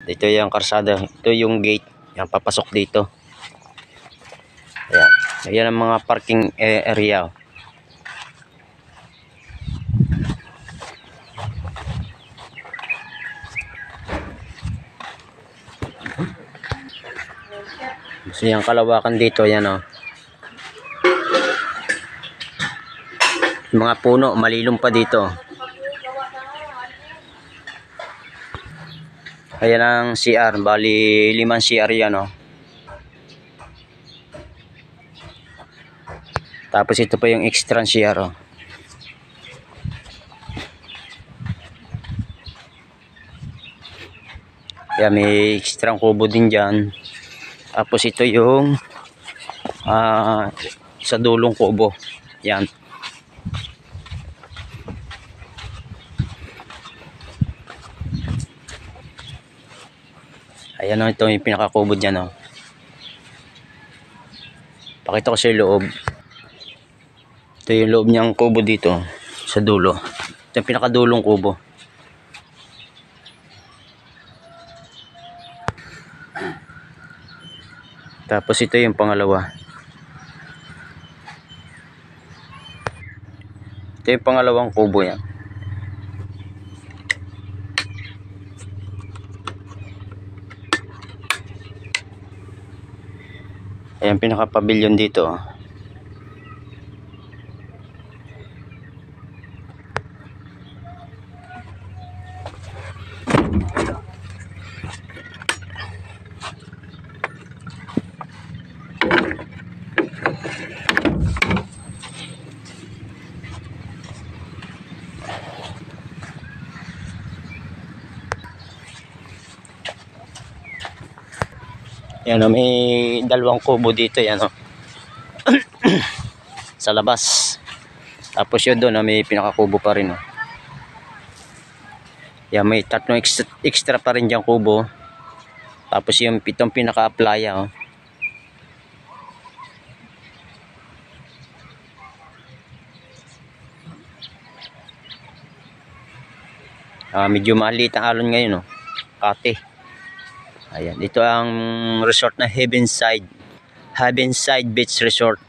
Dito yung karsada. Ito yung gate. Yan, papasok dito. Ayan. Ayan ang mga parking area. So yung kalawakan dito, yan o. Mga puno, malilom pa dito. Ayan ang CR, bali 5 CR yan o. Tapos ito pa yung extra CR o. Ayan, may extra kubo din dyan. Tapos ito yung sa dulong kubo. Yan. Ayan o, ito yung pinakakubo dyan o. Pakita ko sa loob. Ito yung loob niyang kubo dito sa dulo. Ito yung pinakadulong kubo. Tapos ito yung pangalawa. Ito yung pangalawang kubo yan. Ayan pinaka-pavilion dito. Yan o, may dalawang kubo dito yan o. Sa labas. Tapos yun doon o, may pinakakubo pa rin o. Yan, may tatlong extra pa rin dyan kubo. Tapos yung pitong pinaka-aplaya o. Medyo maliit ang alon ngayon o. Kate. Ayan, ito ang resort na Heavenside Beach Resort.